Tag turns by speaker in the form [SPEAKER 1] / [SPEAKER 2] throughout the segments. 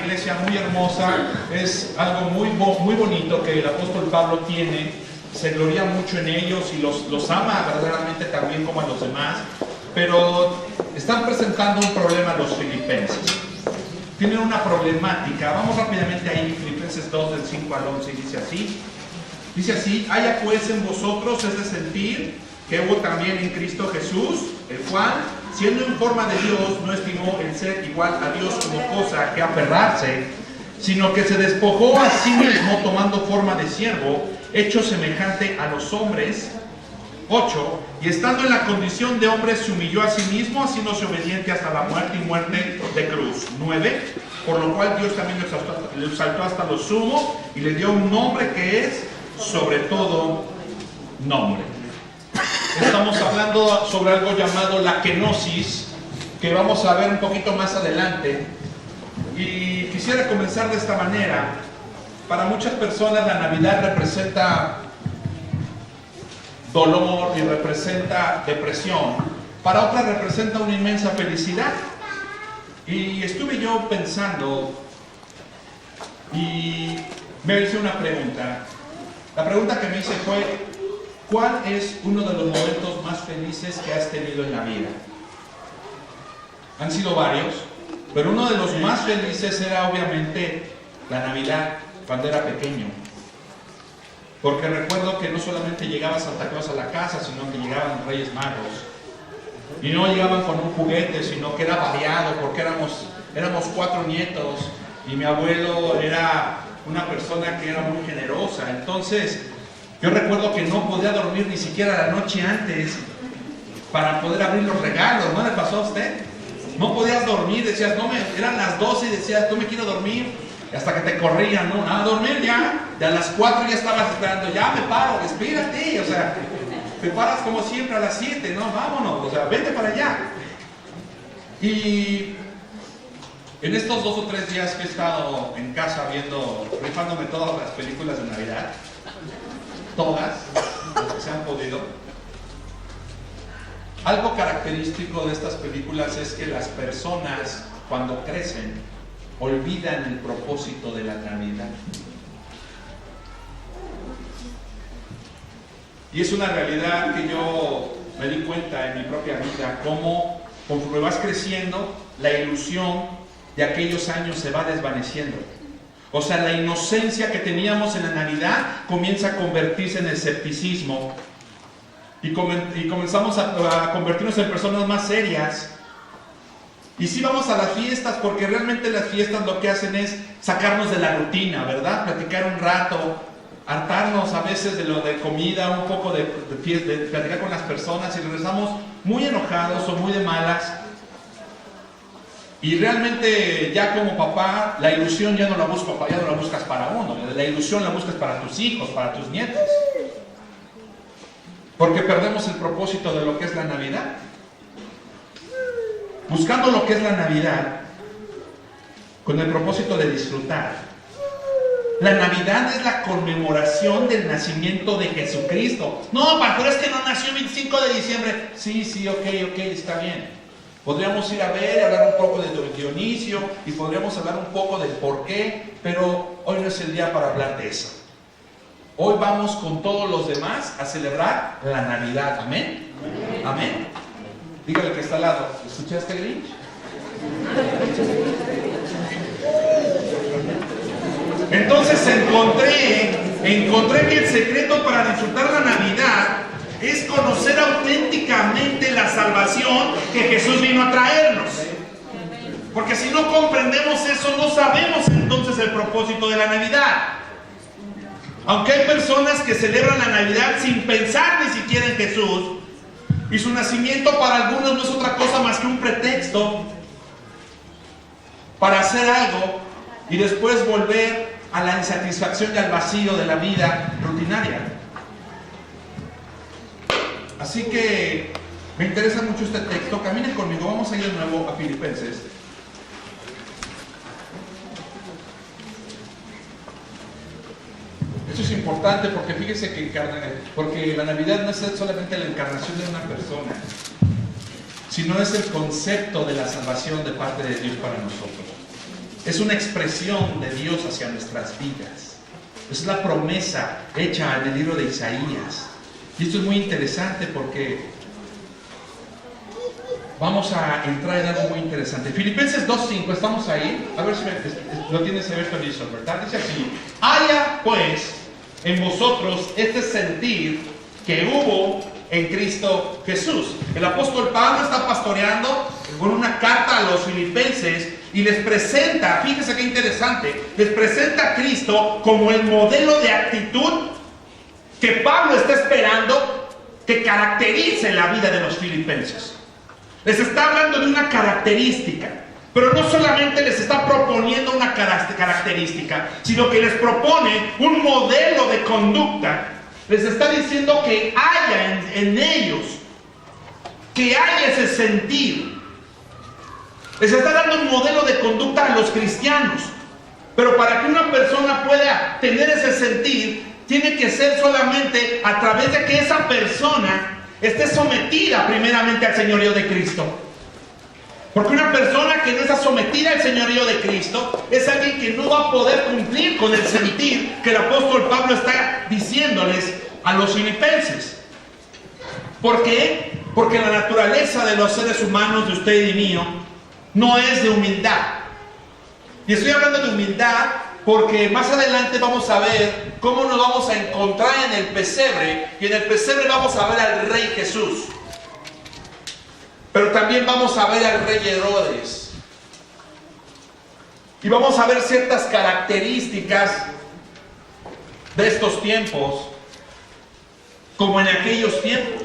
[SPEAKER 1] iglesia muy hermosa, es algo muy bonito que el apóstol Pablo tiene, se gloria mucho en ellos y los ama verdaderamente también como a los demás, pero están presentando un problema a los filipenses. Tienen una problemática. Vamos rápidamente ahí, Filipenses 2, del 5 al 11, dice así: haya pues en vosotros ese sentir que hubo también en Cristo Jesús, el cual, siendo en forma de Dios, no estimó el ser igual a Dios como cosa que aferrarse, sino que se despojó a sí mismo, tomando forma de siervo, hecho semejante a los hombres. 8. Y estando en la condición de hombre, se humilló a sí mismo, haciéndose obediente hasta la muerte y muerte de cruz. 9. Por lo cual Dios también lo exaltó hasta lo sumo y le dio un nombre que es sobre todo nombre. Estamos hablando sobre algo llamado la kenosis, que vamos a ver un poquito más adelante. Y quisiera comenzar de esta manera. Para muchas personas la Navidad representa dolor y representa depresión. Para otras representa una inmensa felicidad. Y estuve yo pensando y me hice una pregunta. La pregunta que me hice fue: ¿cuál es uno de los momentos más felices que has tenido en la vida? Han sido varios, pero uno de los más felices era obviamente la Navidad, cuando era pequeño. Porque recuerdo que no solamente llegaba Santa Claus a la casa, sino que llegaban los Reyes Magos. Y no llegaban con un juguete, sino que era variado, porque éramos 4 nietos, y mi abuelo era una persona que era muy generosa. Entonces, yo recuerdo que no podía dormir ni siquiera la noche antes para poder abrir los regalos. ¿No le pasó a usted? No podías dormir, decías, eran las 12 y decías, no me quiero dormir. Hasta que te corrían, ¿no? A dormir ya. Y a las 4 ya estabas esperando, ya me paro, espérate. O sea, te paras como siempre a las 7, ¿no? Vámonos, o sea, vete para allá. Y en estos 2 o 3 días que he estado en casa rifándome todas las películas de Navidad, todas, las que se han podido, algo característico de estas películas es que las personas, cuando crecen, olvidan el propósito de la Navidad. Y es una realidad que yo me di cuenta en mi propia vida, cómo conforme vas creciendo, la ilusión de aquellos años se va desvaneciendo. O sea, la inocencia que teníamos en la Navidad comienza a convertirse en escepticismo y comenzamos a convertirnos en personas más serias. Y sí vamos a las fiestas, porque realmente las fiestas lo que hacen es sacarnos de la rutina, ¿verdad? Platicar un rato, hartarnos a veces de lo de comida, un poco de platicar con las personas, y regresamos muy enojados o muy de malas. Y realmente ya como papá, la ilusión ya no la buscas para uno, la ilusión la buscas para tus hijos, para tus nietos. Porque perdemos el propósito de lo que es la Navidad. Buscando lo que es la Navidad con el propósito de disfrutar. La Navidad es la conmemoración del nacimiento de Jesucristo. No, pero es que no nació el 25 de diciembre. Sí, ok, está bien. Podríamos ir a ver, hablar un poco de Dionisio y podríamos hablar un poco del por qué, pero hoy no es el día para hablar de eso. Hoy vamos con todos los demás a celebrar la Navidad. ¿Amén? ¿Amén? Dígale que está al lado, ¿escuchaste, Grinch? Entonces encontré que el secreto para disfrutar la Navidad es conocer auténticamente la salvación que Jesús vino a traernos. Porque si no comprendemos eso, no sabemos entonces el propósito de la Navidad. Aunque hay personas que celebran la Navidad sin pensar ni siquiera en Jesús, y su nacimiento para algunos no es otra cosa más que un pretexto para hacer algo y después volver a la insatisfacción y al vacío de la vida rutinaria. Así que me interesa mucho este texto. Caminen conmigo, vamos a ir de nuevo a Filipenses. Esto es importante porque fíjese porque la Navidad no es solamente la encarnación de una persona, sino es el concepto de la salvación de parte de Dios para nosotros. es una expresión de Dios hacia nuestras vidas. Es la promesa hecha en el libro de Isaías. Y esto es muy interesante porque vamos a entrar en algo muy interesante. Filipenses 2:5, ¿estamos ahí? A ver si lo tienes abierto, listo, ¿verdad? Dice así: haya pues en vosotros este sentir que hubo en Cristo Jesús. El apóstol Pablo está pastoreando con una carta a los filipenses y les presenta, fíjense qué interesante, les presenta a Cristo como el modelo de actitud que Pablo está esperando que caracterice la vida de los filipenses. Les está hablando de una característica, pero no solamente les está proponiendo una característica, sino que les propone un modelo de conducta. Les está diciendo que haya en ellos, que haya ese sentir. Les está dando un modelo de conducta a los cristianos. Pero para que una persona pueda tener ese sentir, tiene que ser solamente a través de que esa persona esté sometida primeramente al señorío de Cristo. Porque una persona que no está sometida al señorío de Cristo es alguien que no va a poder cumplir con el sentir que el apóstol Pablo está diciéndoles a los filipenses. ¿Por qué? Porque la naturaleza de los seres humanos, de usted y mío, no es de humildad. Y estoy hablando de humildad porque más adelante vamos a ver cómo nos vamos a encontrar en el pesebre, y en el pesebre vamos a ver al Rey Jesús. Pero también vamos a ver al Rey Herodes. Y vamos a ver ciertas características de estos tiempos, como en aquellos tiempos.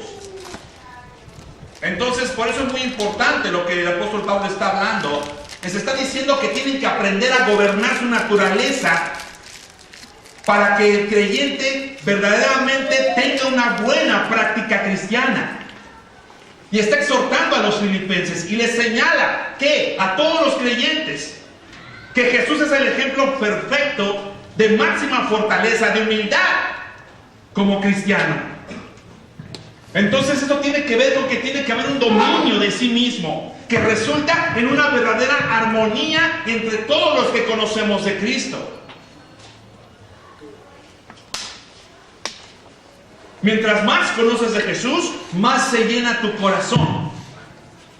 [SPEAKER 1] Entonces, por eso es muy importante lo que el apóstol Pablo está hablando. Les está diciendo que tienen que aprender a gobernar su naturaleza para que el creyente verdaderamente tenga una buena práctica cristiana. Y está exhortando a los filipenses y les señala que a todos los creyentes que Jesús es el ejemplo perfecto de máxima fortaleza, de humildad como cristiano. Entonces esto tiene que ver con que tiene que haber un dominio de sí mismo que resulta en una verdadera armonía entre todos los que conocemos de Cristo. Mientras más conoces de Jesús, más se llena tu corazón.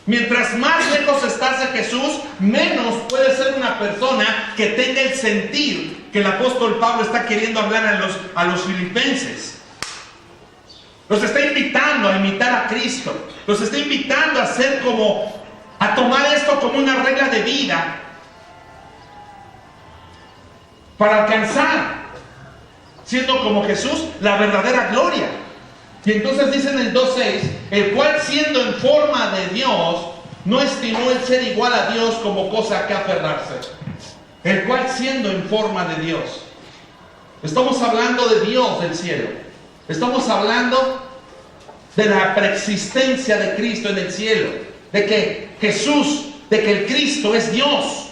[SPEAKER 1] Mientras más lejos estás de Jesús, menos puede ser una persona que tenga el sentir que el apóstol Pablo está queriendo hablar a los filipenses. Los está invitando a imitar a Cristo. Los está invitando a tomar esto como una regla de vida para alcanzar, siendo como Jesús, la verdadera gloria. Y entonces dice en el 2:6, el cual siendo en forma de Dios, no estimó el ser igual a Dios como cosa a que aferrarse. El cual siendo en forma de Dios. Estamos hablando de Dios del cielo. Estamos hablando de la preexistencia de Cristo en el cielo. De que Jesús, de que el Cristo es Dios.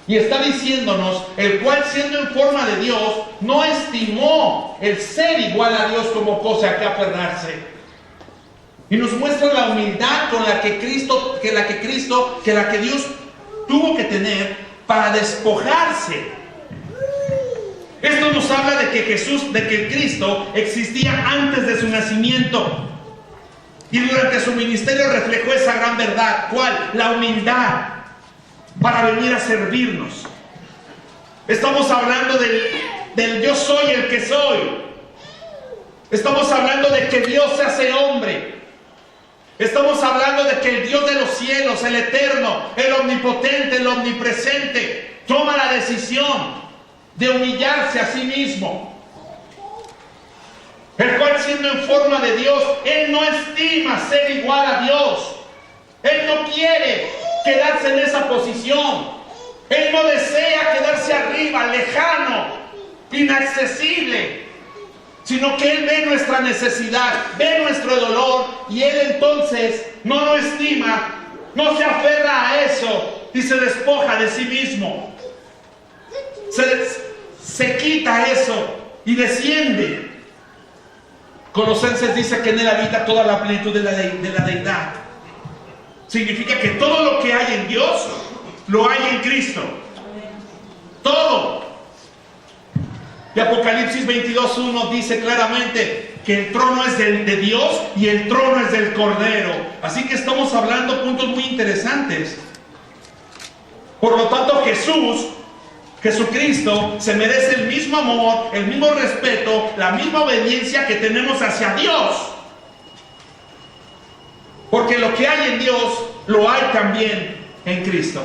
[SPEAKER 1] Y está diciéndonos, el cual siendo en forma de Dios, no estimó el ser igual a Dios como cosa a que aferrarse. Y nos muestra la humildad con la que Dios tuvo que tener para despojarse. Esto nos habla de que el Cristo existía antes de su nacimiento. Y durante su ministerio reflejó esa gran verdad. ¿Cuál? La humildad. Para venir a servirnos. Estamos hablando del yo soy el que soy. Estamos hablando de que Dios se hace hombre. Estamos hablando de que el Dios de los cielos, el eterno, el omnipotente, el omnipresente, toma la decisión de humillarse a sí mismo. El cual siendo en forma de Dios, Él no estima ser igual a Dios. Él no quiere quedarse en esa posición. Él no desea quedarse arriba, lejano, inaccesible, sino que Él ve nuestra necesidad, ve nuestro dolor, y Él entonces no lo estima, no se aferra a eso y se despoja de sí mismo. Se quita eso y desciende. Colosenses dice que en Él habita toda la plenitud de la deidad. Significa que todo lo que hay en Dios lo hay en Cristo. Todo. Y Apocalipsis 22:1 dice claramente que el trono es de Dios y el trono es del Cordero. Así que estamos hablando puntos muy interesantes. Por lo tanto, Jesucristo se merece el mismo amor, el mismo respeto, la misma obediencia que tenemos hacia Dios. Porque lo que hay en Dios, lo hay también en Cristo.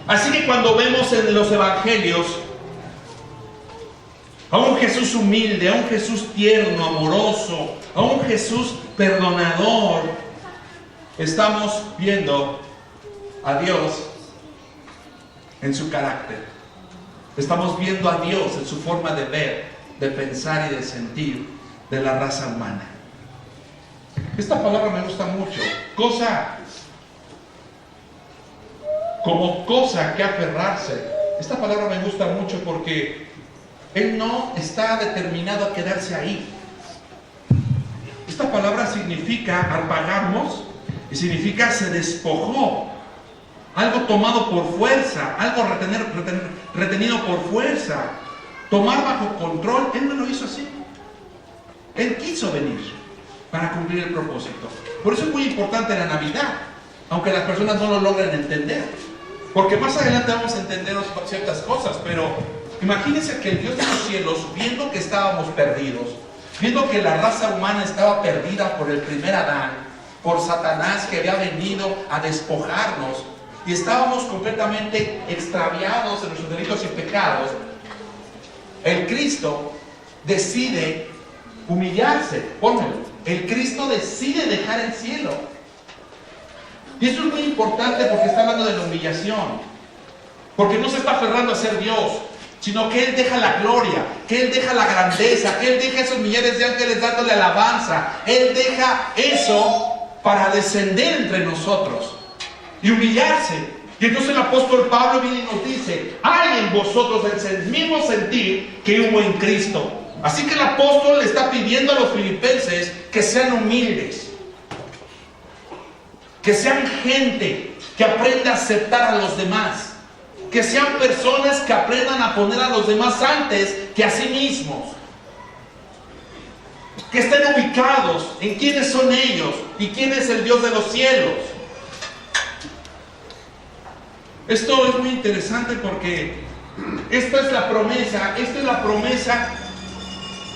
[SPEAKER 1] Así que cuando vemos en los evangelios a un Jesús humilde, a un Jesús tierno, amoroso, a un Jesús perdonador, estamos viendo a Dios en su carácter. Estamos viendo a Dios en su forma de ver, de pensar y de sentir de la raza humana. Esta palabra me gusta mucho. Como cosa que aferrarse. Esta palabra me gusta mucho porque Él no está determinado a quedarse ahí. Esta palabra significa apagamos y significa se despojó. Algo tomado por fuerza, algo retenido por fuerza, tomar bajo control. Él no lo hizo así. Él quiso venir para cumplir el propósito. Por eso es muy importante la Navidad, aunque las personas no lo logren entender, porque más adelante vamos a entender ciertas cosas. Pero imagínense que el Dios de los cielos, viendo que estábamos perdidos, viendo que la raza humana estaba perdida por el primer Adán, por Satanás que había venido a despojarnos, y estábamos completamente extraviados en nuestros delitos y pecados, el Cristo decide humillarse. Pónmelo. El Cristo decide dejar el cielo. Y eso es muy importante porque está hablando de la humillación. Porque no se está aferrando a ser Dios, sino que Él deja la gloria, que Él deja la grandeza, que Él deja esos millares de ángeles dándole alabanza. Él deja eso para descender entre nosotros y humillarse. Y entonces el apóstol Pablo viene y nos dice: hay en vosotros el mismo sentir que hubo en Cristo. Así que el apóstol le está pidiendo a los filipenses que sean humildes, que sean gente que aprenda a aceptar a los demás, que sean personas que aprendan a poner a los demás antes que a sí mismos, que estén ubicados en quiénes son ellos y quién es el Dios de los cielos. Esto es muy interesante porque esta es la promesa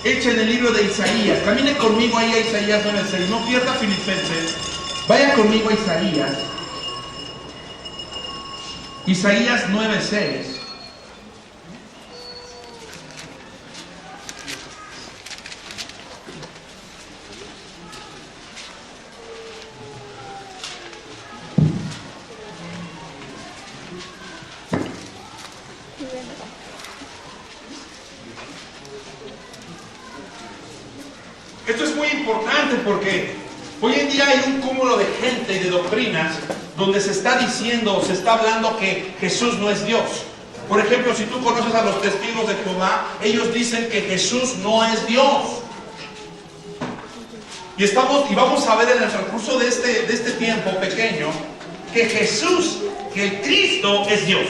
[SPEAKER 1] hecha en el libro de Isaías. Camine conmigo ahí a Isaías 9:6, no pierda Filipenses, vaya conmigo a Isaías 9:6. Esto es muy importante porque hoy en día hay un cúmulo de gente y de doctrinas donde se está diciendo o se está hablando que Jesús no es Dios. Por ejemplo, si tú conoces a los testigos de Jehová, ellos dicen que Jesús no es Dios. Y vamos a ver en el transcurso de este tiempo pequeño que el Cristo es Dios.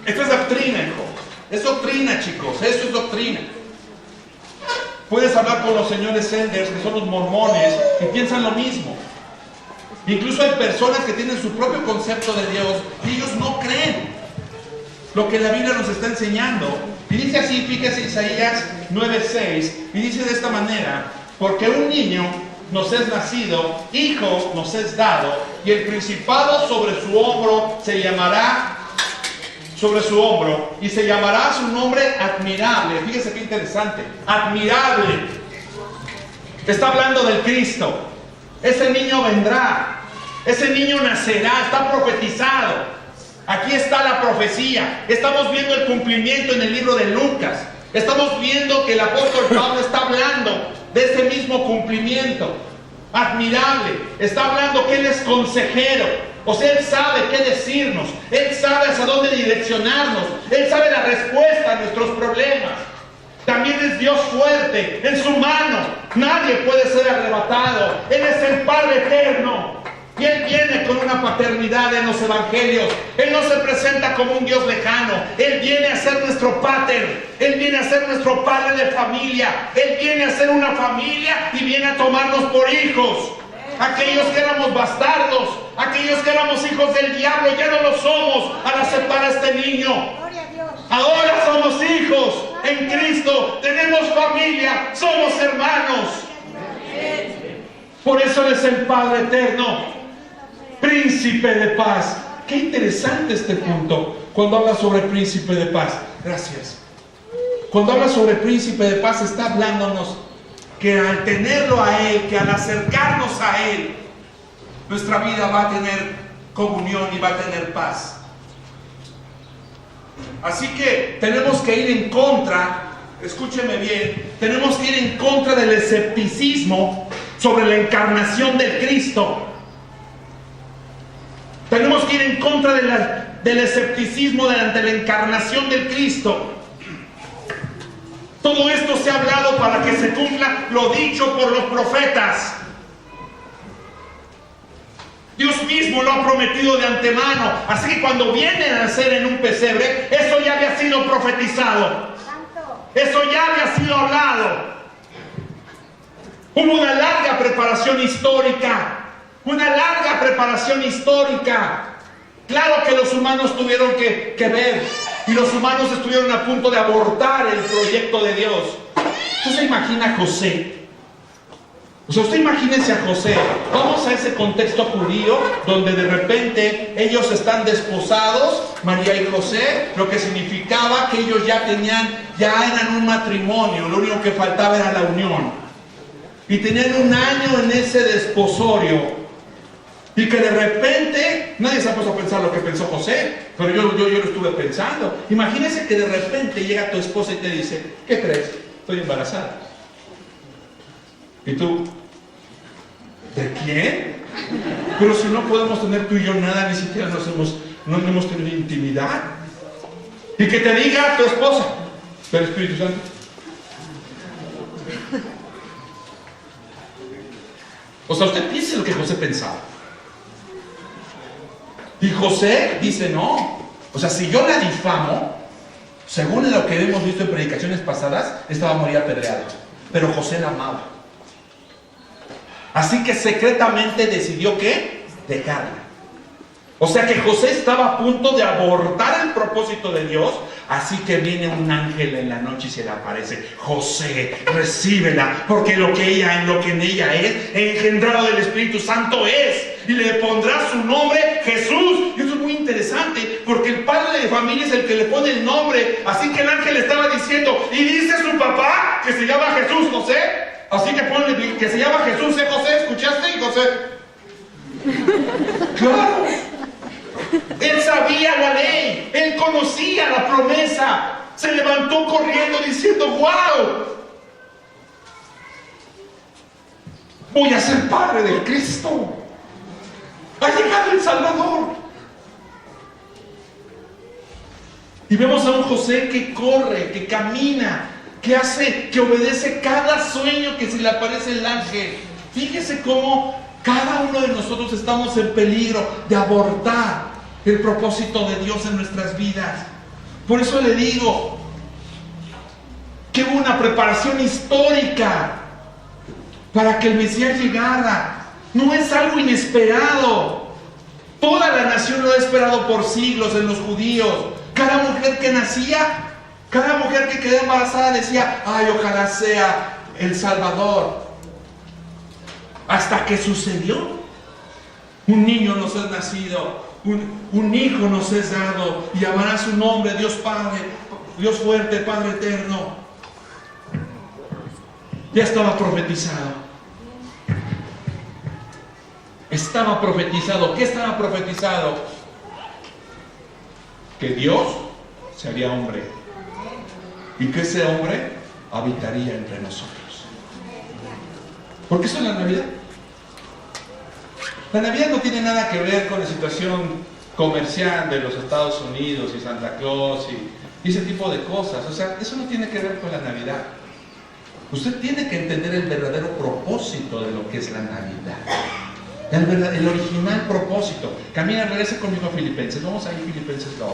[SPEAKER 1] Esto es doctrina, hijo. Es doctrina, chicos. Eso es doctrina. Puedes hablar con los señores Senders, que son los mormones, y piensan lo mismo. Incluso hay personas que tienen su propio concepto de Dios y ellos no creen lo que la Biblia nos está enseñando. Y dice así, fíjese Isaías 9:6, y dice de esta manera: porque un niño nos es nacido, hijo nos es dado, y el principado sobre su hombro y se llamará su nombre admirable. Fíjese qué interesante, admirable. Está hablando del Cristo. Ese niño vendrá, ese niño nacerá, está profetizado. Aquí está la profecía. Estamos viendo el cumplimiento en el libro de Lucas. Estamos viendo que el apóstol Pablo está hablando de ese mismo cumplimiento. Admirable. Está hablando que Él es consejero. O sea, Él sabe qué decirnos, Él sabe hacia dónde direccionarnos, Él sabe la respuesta a nuestros problemas. También es Dios fuerte, en su mano nadie puede ser arrebatado. Él es el Padre eterno. Y Él viene con una paternidad en los evangelios. Él no se presenta como un Dios lejano. Él viene a ser nuestro pater. Él viene a ser nuestro padre de familia. Él viene a ser una familia y viene a tomarnos por hijos. Aquellos que éramos bastardos, aquellos que éramos hijos del diablo, ya no lo somos al aceptar a este niño. Ahora somos hijos en Cristo, tenemos familia, somos hermanos. Por eso Él es el Padre eterno, príncipe de paz. Qué interesante este punto cuando habla sobre príncipe de paz. Gracias. Cuando habla sobre príncipe de paz está hablándonos que al tenerlo a Él, que al acercarnos a Él, nuestra vida va a tener comunión y va a tener paz. Así que tenemos que ir en contra, escúcheme bien, tenemos que ir en contra del escepticismo sobre la encarnación del Cristo. Tenemos que ir en contra del escepticismo delante de la encarnación del Cristo. Todo esto se ha hablado para que se cumpla lo dicho por los profetas. Dios mismo lo ha prometido de antemano. Así que cuando viene a nacer en un pesebre, eso ya había sido profetizado. Eso ya había sido hablado. Hubo una larga preparación histórica. Una larga preparación histórica. Claro que los humanos tuvieron que ver. Y los humanos estuvieron a punto de abortar el proyecto de Dios. ¿Usted se imagina a José? O sea, usted imagínense a José. Vamos a ese contexto judío donde de repente ellos están desposados, María y José, lo que significaba que ellos ya eran un matrimonio, lo único que faltaba era la unión. Y tenían un año en ese desposorio. Y que de repente, nadie se ha puesto a pensar lo que pensó José, pero yo lo estuve pensando. Imagínense que de repente llega tu esposa y te dice, ¿qué crees? Estoy embarazada. ¿Y tú? ¿De quién? Pero si no podemos tener tú y yo nada, ni siquiera no hemos tenido intimidad. Y que te diga tu esposa, del Espíritu Santo. O sea, usted piensa lo que José pensaba. Y José dice, no. O sea, si yo la difamo, según lo que hemos visto en predicaciones pasadas, esta va a morir apedreada. Pero José la amaba. Así que secretamente decidió ¿qué? Dejarla. O sea que José estaba a punto de abortar el propósito de Dios. Así que viene un ángel en la noche y se le aparece. José, recíbela, porque lo que en ella es, engendrado del Espíritu Santo es. Y le pondrá su nombre Jesús. Y eso es muy interesante, porque el padre de familia es el que le pone el nombre. Así que el ángel le estaba diciendo, y dice su papá que se llama Jesús, José. Así que ponle que se llama Jesús, José, ¿escuchaste? Y José, claro, él sabía la ley, él conocía la promesa, se levantó corriendo diciendo, wow, voy a ser padre de Cristo, ha llegado el Salvador. Y vemos a un José que corre, que camina, que hace, que obedece cada sueño que se le aparece el ángel. Fíjese cómo cada uno de nosotros estamos en peligro de abortar el propósito de Dios en nuestras vidas. Por eso le digo que hubo una preparación histórica para que el Mesías llegara. No es algo inesperado. Toda la nación lo ha esperado por siglos en los judíos. Cada mujer que nacía, cada mujer que quedaba embarazada decía, ay, ojalá sea el Salvador. Hasta que sucedió. Un niño nos es nacido, un hijo nos es dado, y llamará su nombre Dios Padre, Dios fuerte, Padre eterno. Ya estaba profetizado. Estaba profetizado. ¿Qué estaba profetizado? Que Dios se haría hombre y que ese hombre habitaría entre nosotros. ¿Por qué eso es la Navidad? La Navidad no tiene nada que ver con la situación comercial de los Estados Unidos y Santa Claus y ese tipo de cosas. O sea, eso no tiene que ver con la Navidad. Usted tiene que entender el verdadero propósito de lo que es la Navidad. El original propósito. Camina, regrese conmigo a Filipenses. Vamos a ir a Filipenses 2.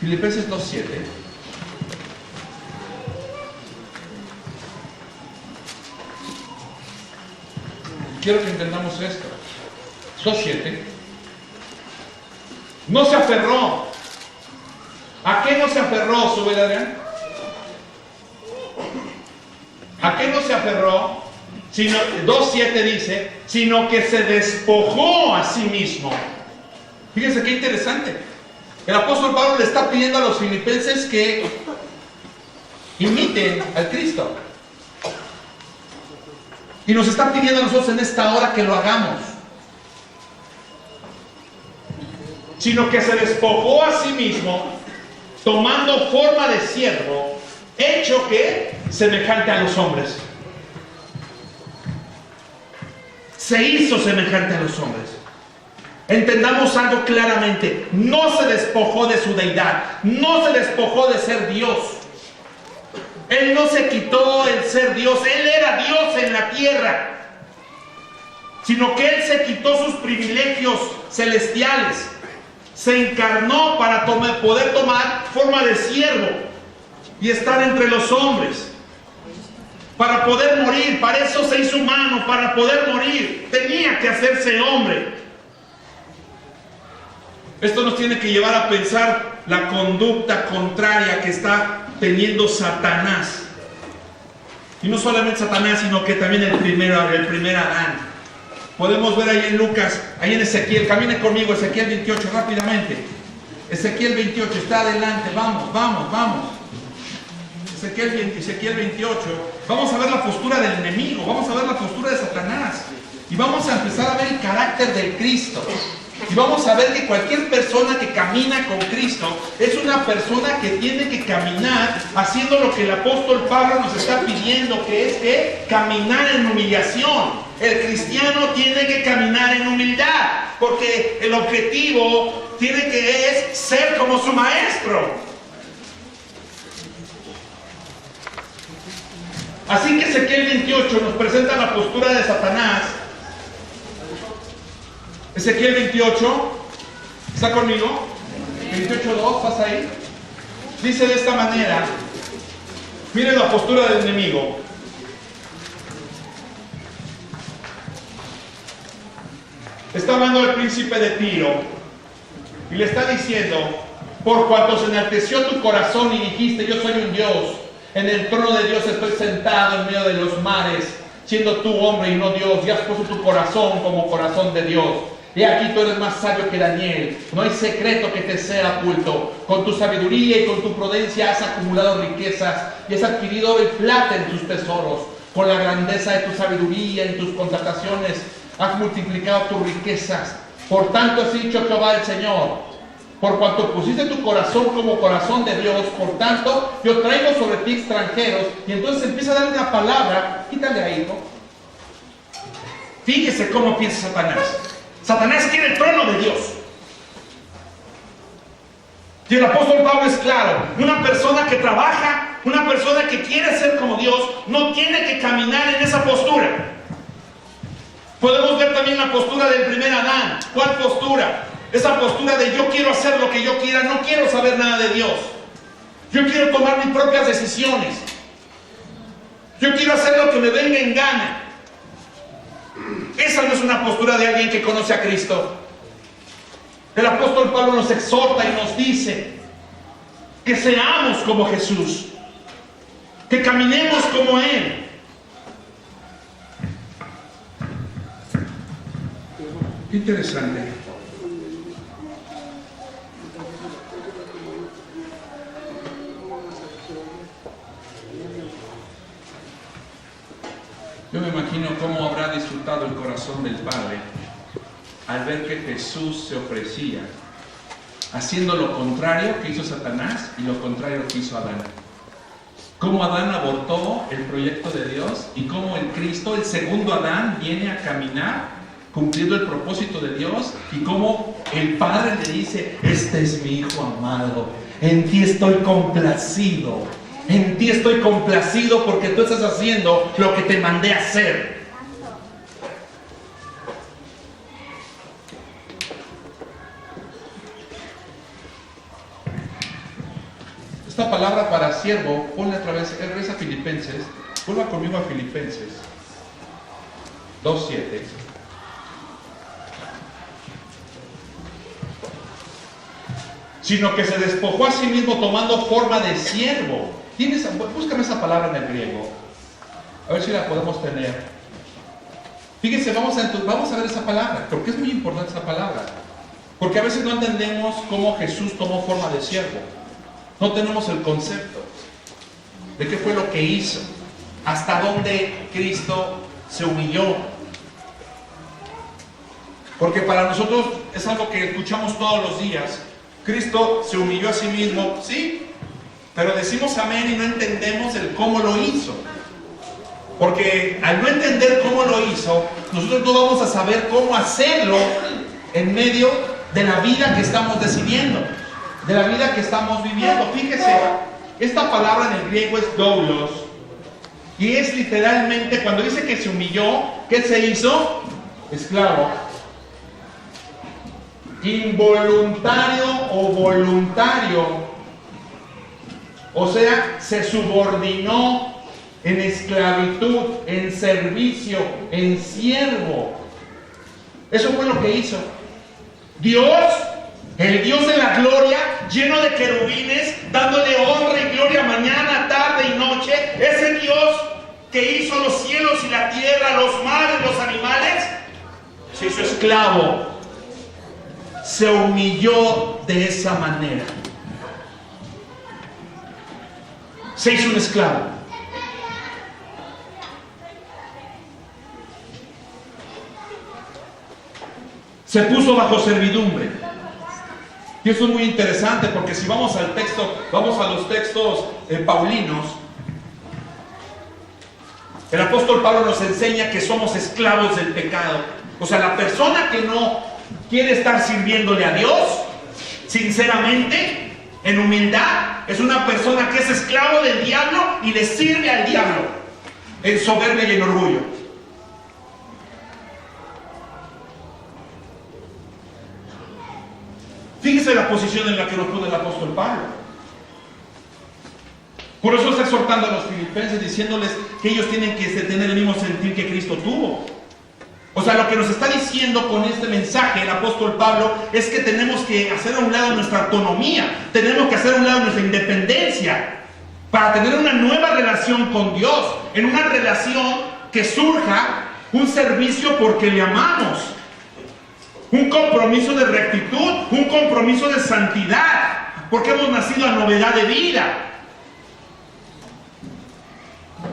[SPEAKER 1] Filipenses 2:7. Quiero que entendamos esto. 2:7. No se aferró. ¿A qué no se aferró, sube Adrián? ¿A qué no se aferró? 2:7 dice, sino que se despojó a sí mismo. Fíjense qué interesante. El apóstol Pablo le está pidiendo a los filipenses que imiten al Cristo. Y nos está pidiendo a nosotros en esta hora que lo hagamos. Sino que se despojó a sí mismo, tomando forma de siervo, hecho que semejante a los hombres. Se hizo semejante a los hombres. Entendamos algo claramente. No se despojó de su deidad. No se despojó de ser Dios. Él no se quitó el ser Dios. Él era Dios en la tierra. Sino que Él se quitó sus privilegios celestiales. Se encarnó para poder tomar forma de siervo y estar entre los hombres. Para poder morir, para eso se hizo humano, para poder morir. Tenía que hacerse hombre. Esto nos tiene que llevar a pensar la conducta contraria que está teniendo Satanás. Y no solamente Satanás, sino que también el primer Adán. Podemos ver ahí en Lucas, ahí en Ezequiel, camine conmigo, Ezequiel 28, rápidamente. Ezequiel 28, está adelante, vamos. Ezequiel 28, vamos a ver la postura del enemigo, vamos a ver la postura de Satanás. Y vamos a empezar a ver el carácter del Cristo. Y vamos a ver que cualquier persona que camina con Cristo es una persona que tiene que caminar haciendo lo que el apóstol Pablo nos está pidiendo, que es que caminar en humillación. El cristiano tiene que caminar en humildad, porque el objetivo es ser como su maestro. Así que Ezequiel 28 nos presenta la postura de Satanás. Ezequiel 28, ¿está conmigo? 28:2, ¿pasa ahí? Dice de esta manera, miren la postura del enemigo. Está hablando el príncipe de Tiro y le está diciendo, por cuanto se enalteció tu corazón y dijiste, yo soy un Dios, en el trono de Dios estoy sentado en medio de los mares, siendo tú hombre y no Dios, y has puesto tu corazón como corazón de Dios. He aquí tú eres más sabio que Daniel, no hay secreto que te sea oculto. Con tu sabiduría y con tu prudencia has acumulado riquezas y has adquirido oro y plata en tus tesoros. Con la grandeza de tu sabiduría en tus contrataciones has multiplicado tus riquezas. Por tanto has dicho Jehová el Señor, por cuanto pusiste tu corazón como corazón de Dios, por tanto yo traigo sobre ti extranjeros. Y entonces empieza a darle una palabra, quítale ahí, ¿no? Fíjese cómo piensa Satanás. Satanás quiere el trono de Dios. Y el apóstol Pablo es claro, una persona que trabaja, una persona que quiere ser como Dios, no tiene que caminar en esa postura. Podemos ver también la postura del primer Adán. ¿Cuál postura? Esa postura de yo quiero hacer lo que yo quiera, no quiero saber nada de Dios. Yo quiero tomar mis propias decisiones. Yo quiero hacer lo que me venga en gana. Esa no es una postura de alguien que conoce a Cristo. El apóstol Pablo nos exhorta y nos dice que seamos como Jesús, que caminemos como Él. Qué interesante. Yo me imagino cómo habrá disfrutado el corazón del Padre al ver que Jesús se ofrecía, haciendo lo contrario que hizo Satanás y lo contrario que hizo Adán. Cómo Adán abortó el proyecto de Dios y cómo el Cristo, el segundo Adán, viene a caminar cumpliendo el propósito de Dios, y cómo el Padre le dice: este es mi Hijo amado, en ti estoy complacido. En ti estoy complacido porque tú estás haciendo lo que te mandé a hacer. Esta palabra para siervo, ponle otra vez, regresa a Filipenses, vuelva conmigo a Filipenses 2:7. Sino que se despojó a sí mismo tomando forma de siervo. Búscame esa palabra en el griego. A ver si la podemos tener. Fíjense, vamos a ver esa palabra, porque es muy importante esa palabra. Porque a veces no entendemos cómo Jesús tomó forma de siervo. No tenemos el concepto de qué fue lo que hizo, hasta dónde Cristo se humilló. Porque para nosotros es algo que escuchamos todos los días. Cristo se humilló a sí mismo, sí, pero decimos amén y no entendemos el cómo lo hizo. Porque al no entender cómo lo hizo, nosotros no vamos a saber cómo hacerlo en medio de la vida que estamos decidiendo, de la vida que estamos viviendo. Fíjese, esta palabra en el griego es doulos, y es literalmente, cuando dice que se humilló, ¿qué se hizo? Esclavo. Involuntario o voluntario, o sea, se subordinó en esclavitud, en servicio, en siervo. Eso fue lo que hizo. Dios, el Dios de la gloria, lleno de querubines, dándole honra y gloria mañana, tarde y noche, ese Dios que hizo los cielos y la tierra, los mares, los animales, se hizo esclavo. Se humilló de esa manera. Se hizo un esclavo. Se puso bajo servidumbre. Y eso es muy interesante porque si vamos al texto, vamos a los textos paulinos, el apóstol Pablo nos enseña que somos esclavos del pecado. O sea, la persona que no quiere estar sirviéndole a Dios sinceramente, en humildad, es una persona que es esclavo del diablo y le sirve al diablo en soberbia y en orgullo. Fíjese la posición en la que nos pone el apóstol Pablo. Por eso está exhortando a los filipenses, diciéndoles que ellos tienen que tener el mismo sentir que Cristo tuvo. O sea, lo que nos está diciendo con este mensaje el apóstol Pablo es que tenemos que hacer a un lado nuestra autonomía, tenemos que hacer a un lado nuestra independencia para tener una nueva relación con Dios, en una relación que surja un servicio porque le amamos, un compromiso de rectitud, un compromiso de santidad, porque hemos nacido a novedad de vida.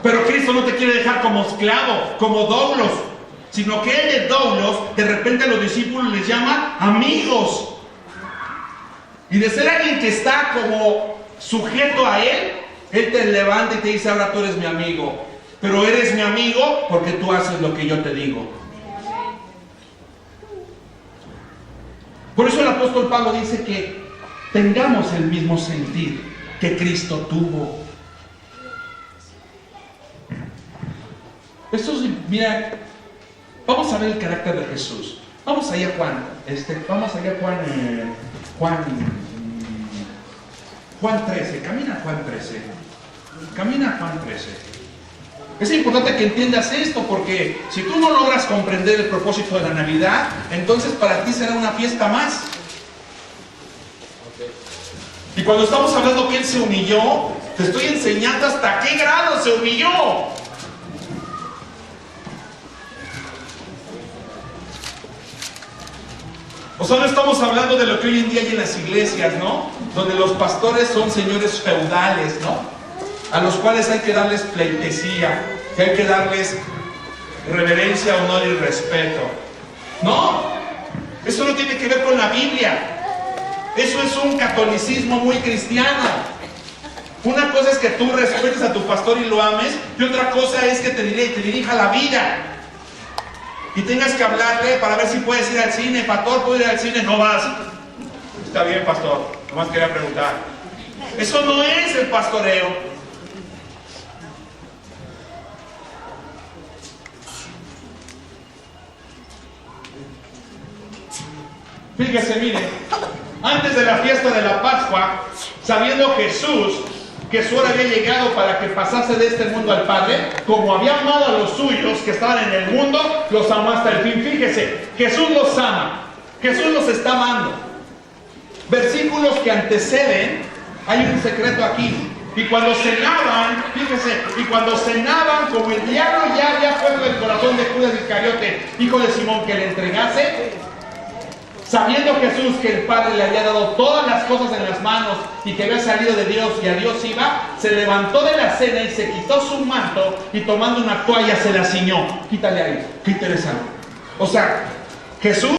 [SPEAKER 1] Pero Cristo no te quiere dejar como esclavo, como doulos, sino que Él de doulos, de repente a los discípulos les llama amigos. Y de ser alguien que está como sujeto a Él, Él te levanta y te dice, ahora tú eres mi amigo. Pero eres mi amigo porque tú haces lo que yo te digo. Por eso el apóstol Pablo dice que tengamos el mismo sentir que Cristo tuvo. Esto es, mira, vamos a ver el carácter de Jesús. Vamos allá a Juan. Juan 13. Camina Juan 13. Camina Juan 13. Es importante que entiendas esto porque si tú no logras comprender el propósito de la Navidad, entonces para ti será una fiesta más. Y cuando estamos hablando que Él se humilló, te estoy enseñando hasta qué grado se humilló. O sea, no estamos hablando de lo que hoy en día hay en las iglesias, ¿no? Donde los pastores son señores feudales, ¿no? A los cuales hay que darles pleitesía, que hay que darles reverencia, honor y respeto. No, eso no tiene que ver con la Biblia. Eso es un catolicismo muy cristiano. Una cosa es que tú respetes a tu pastor y lo ames, y otra cosa es que te dirija la vida. Y tengas que hablarle para ver si puedes ir al cine. Pastor, ¿puedo ir al cine? No vas. Está bien, pastor. Nomás quería preguntar. Eso no es el pastoreo. Fíjese, mire, antes de la fiesta de la Pascua, sabiendo Jesús que su hora había llegado para que pasase de este mundo al Padre, como había amado a los suyos que estaban en el mundo, los amó hasta el fin. Fíjese, Jesús los ama, Jesús los está amando. Versículos que anteceden, hay un secreto aquí. Y cuando cenaban, fíjese, y cuando cenaban, como el diablo ya había puesto el corazón de Judas Iscariote, hijo de Simón, que le entregase, sabiendo Jesús que el Padre le había dado todas las cosas en las manos y que había salido de Dios y a Dios iba, se levantó de la cena y se quitó su manto y tomando una toalla se la ciñó. Quítale ahí, qué interesante. O sea, Jesús